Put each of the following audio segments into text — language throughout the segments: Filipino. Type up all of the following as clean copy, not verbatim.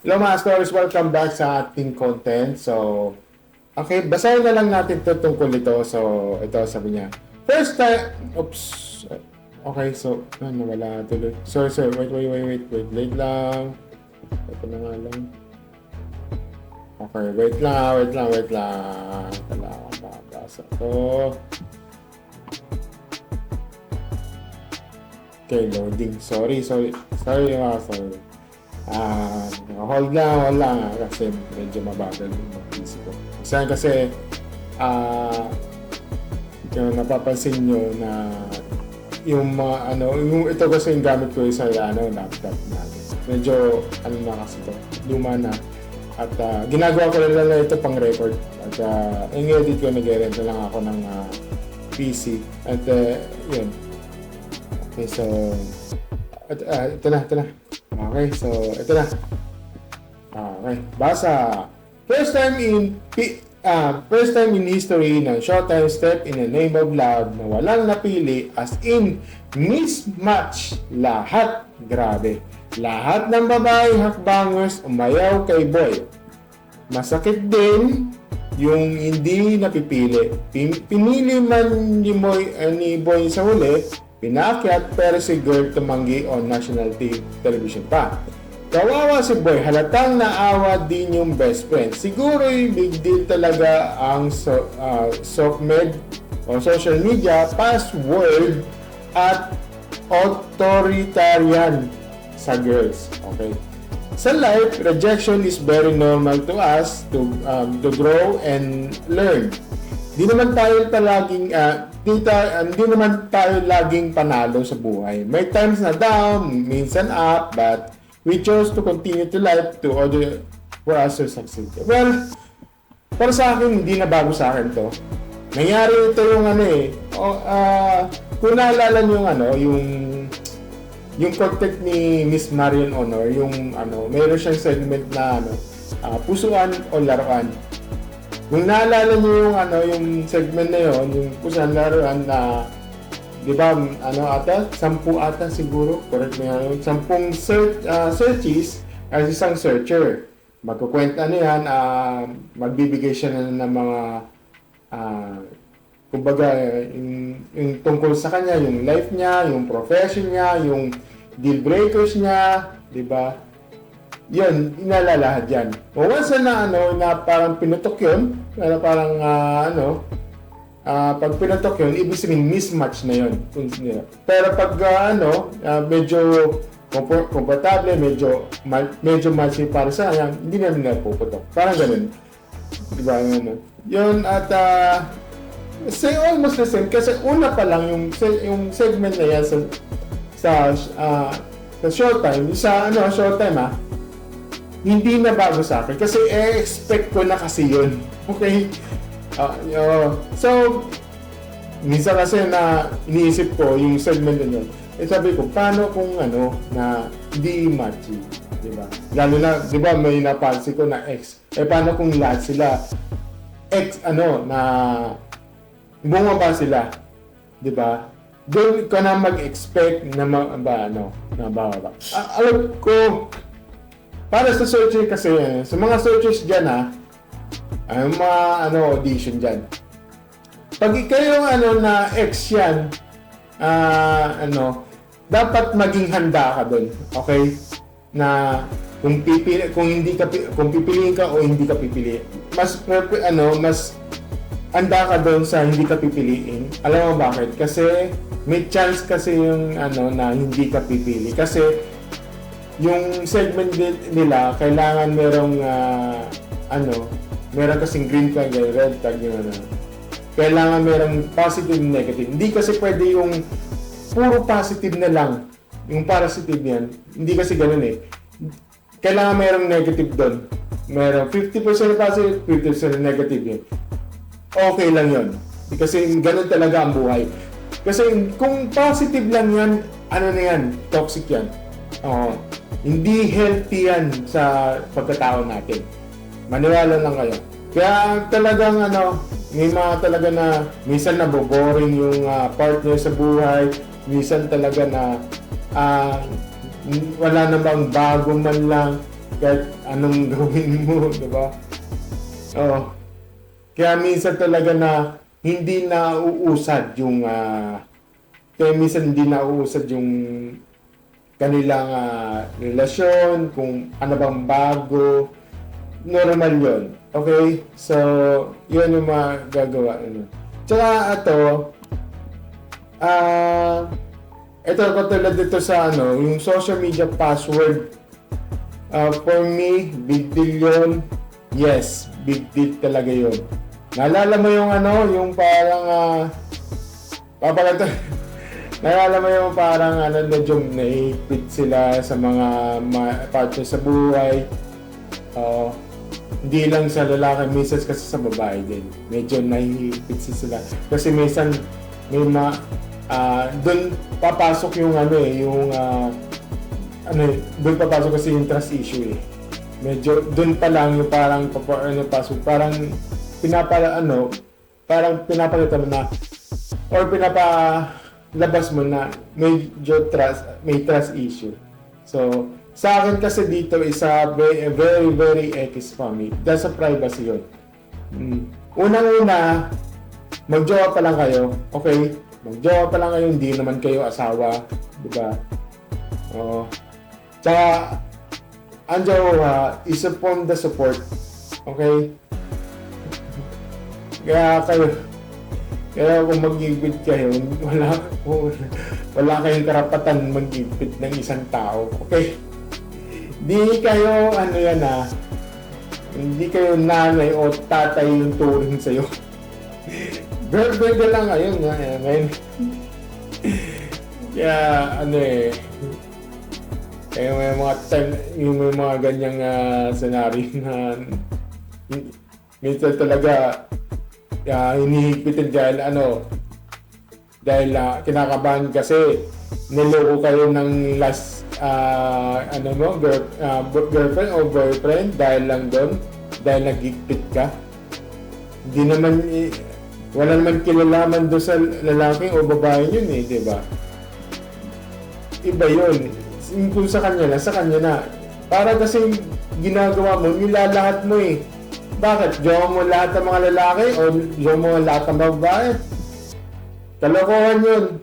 Hello mga stories, welcome back sa ating content. So, okay, basahin na lang natin ito tungkol ito. So, ito sabi niya. First time, oops. Okay, so, nawala tuloy. Sorry, wait lang. Ito na nga lang. Okay, wait lang. Kailangan mabasa ito. Okay, loading. Sorry. Hold lang kasi medyo mabagal yung mag-isip ko. Kasi yung napapansin nyo na yung yung ito kasi yung gamit ko sa laptop natin. Medyo na kasi ito, luma na. At ginagawa ko lang ito pang record. At in-edit ko, nag-rent na lang ako ng PC. At yun. Okay, so ito na. Okay, so ito na. Okay, basa. First time in history ng Showtime step in the name of love na walang napili, as in mismatch lahat. Grabe. Lahat ng babae hakbangers umayaw kay Boy. Masakit din yung hindi napipili. Pinili man ni Boy sa huli, pinakyat, pero si girl tumanggi on national television pa. Kawawa si Boy, halatang naawa din yung best friend. Siguro yung big deal talaga ang SOCMED o social media password at authoritarian sa girls. Okay? Sa life, rejection is very normal to us to grow and learn. Di naman tayo laging panalo sa buhay. May times na down, minsan up, but we chose to continue to life to order for us to succeed. Well, para sa akin, hindi na bago sa akin to. Nangyari ito yung kung naalala nyo yung content ni Miss Marion Honor, yung mayroon siyang segment na pusuan o laruan. Kung naalala niyo yung segment na yon, yung pusuan laruan na, di ba, 10 ata siguro, correct me yun, 10 searches as isang searcher. Magkukwenta yan, magbibigay siya ng mga kumbaga, yung tungkol sa kanya, yung life niya, yung profession niya, yung deal breakers niya, di ba? Yun, inalalahat yan. O once na parang pinutok yun, parang pag pinutok yun, ibig sabihin mismatch na yun. Pero pag medyo komportable, medyo match para sa kanya, hindi namin napuputok. Parang ganun. Di ba? Yun, at say almost the same kasi una pa lang yung segment na yan sa Showtime, Showtime hindi na bago sa akin kasi expect ko na kasi yun. Okay? So minsan kasi na iniisip ko yung segment na yun. Sabi ko, paano kung na hindi matching, di ba? Lalo na, di ba, may napansin ko na X. Paano kung lahat sila X na bumaba sila, di ba? Doon ka na mag-expect na bababa. Alam ko, para sa searcher kasi, sa mga searchers dyan mga audition dyan. Pag ikaw yung na X yan, dapat maging handa ka doon, okay? Na kung pipiliin ka o hindi ka pipili. Mas handa ka doon sa hindi ka pipiliin. Alam mo bakit? Kasi may chance kasi yung na hindi ka pipili. Kasi yung segment nila kailangan merong meron kasing green flag, red flag, kailangan merong positive and negative. Hindi kasi pwede yung puro positive na lang. Yung positive yan. Hindi kasi ganun Kailangan merong negative doon. Merong 50% positive, 50% negative yun. Okay lang yun. Kasi ganun talaga ang buhay. Kasi kung positive lang yan, na yan? Toxic yan. Hindi healthy yan sa pagkatao natin. Maniwala lang kayo. Kaya talagang may mga talaga na minsan naboboring yung partner sa buhay. Minsan talaga na wala namang bago man lang. kahit anong gawin mo, di ba? Oh. Kaya minsan talaga na hindi nauusad yung kaya minsan hindi nauusad yung kanilang relasyon, kung ano bang bago. Normal yun. Okay? So, yun yung magagawa. Tsaka ito katulad dito sa yung social media password. For me, big deal yun. Yes, big deal talaga yun. Naalala mo yung parang naalala mo yung parang medyo naipit sila sa mga partner sa buhay. Hindi lang sa lalaki, minsan kasi sa babae din. Medyo naipit sila. Kasi minsan doon papasok yung doon papasok kasi yung trust issue eh. Medyo doon pa lang yung parang pasok, parang pinapalitan mo na or pinapalabas mo na medyo may trust issue. So, sa akin kasi dito is very, very X for me. That's a privacy yun. Unang-una, magjowa pa lang kayo, okay? Magjowa pa lang kayo, hindi naman kayo asawa, di ba? Tsaka, ang jowa is upon the support, okay? Kaya kung mag-ibig kayo, wala kayong karapatan mag-ibig ng isang tao, okay? Di kayo, hindi kayo nanay o tatay yung turing sa'yo. Girl lang kayo ngayon. Kaya, kaya may mga time, may mga ganyang scenario na minsan talaga hinihigpitin dahil kinakabahan kasi niloko kayo ng last girlfriend o boyfriend dahil lang doon, dahil nagigpit ka. Hindi naman wala naman kilalaman doon sa lalaki o babae yun eh, di ba? Iba yun. Kung sa kanya na. Para kasi ginagawa mo, nilalahat mo eh. Bakit? Jowa mo lahat ng mga lalaki o jowa mo lahat ng babae? Kalokohan yun.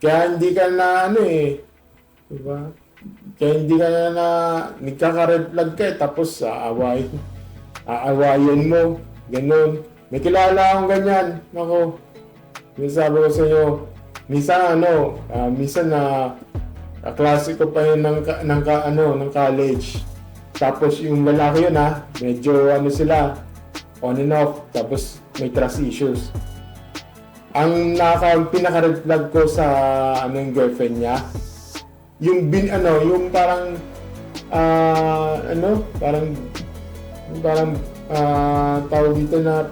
Kaya hindi ka na diba? Kaya hindi ka na nagkaka-red flag ka tapos aawayin mo. Ganun. May kilala akong ganyan. Nako. Sabi ko sa inyo, minsan klase ko pa yun ng college. Tapos yung lalaki yun medyo sila, on and off, tapos may trust issues. Ang pinaka-red flag ko sa yung girlfriend niya, yung parang tawag dito na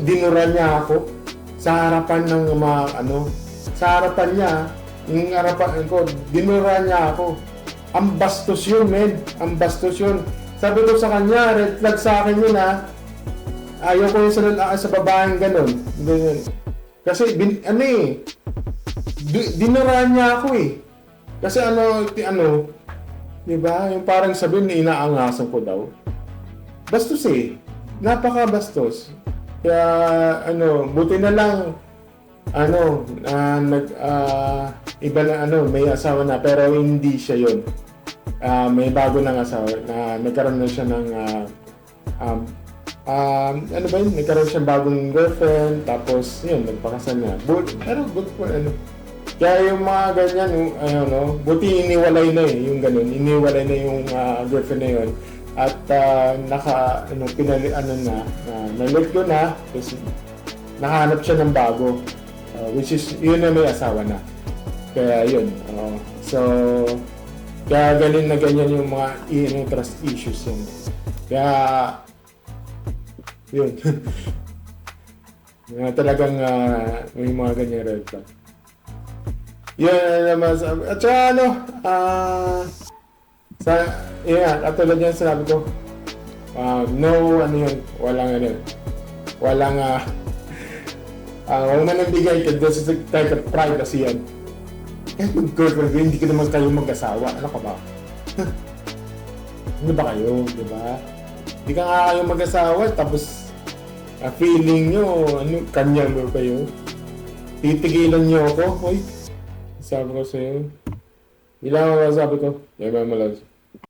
dinura niya ako sa harapan ng sa harapan niya, yung harapan ko, dinura niya ako. Ang bastos yun, men. Ang bastos yun. Sabi ko sa kanya, red flag sa akin yun ayaw ko yung sa babaeng ganun. Kasi, dinuraan niya ako eh. Kasi diba? Yung parang sabihin, inaangasan ko daw. Bastos eh. Napaka-bastos. Kaya, buti na lang, iba na may asawa na, pero hindi siya yun. May bago ng asawa na nagkaroon na siya ng nagkaroon siya bagong girlfriend, tapos yun, nagpakasal na. Pero good for Kaya yung mga ganyan, buti iniwalay na yung ganun. Iniwalay na yung girlfriend na yun. At na-let go na, kasi nakahanap siya ng bago. Which is, yun na may asawa na. Kaya yun. So, kaya ganyan yung mga trust issues yun. Kaya, yun. Talagang may mga ganyan red flag. Yun naman. At saka katulad yan sinabi ko, walang huwag na nabigay ka doon sa type of privacy yan. Kahit mag-girlfriend, hindi ka naman kayo mag-asawa. Ano ka ba? Ano ba kayo, di ba? Di ka nga kayo mag-asawa, tapos feeling nyo, kanya mo kayo. Titigilan nyo ako, hoy. Sabi ko sa'yo. Ilang ako sabi ko, may mamalaz.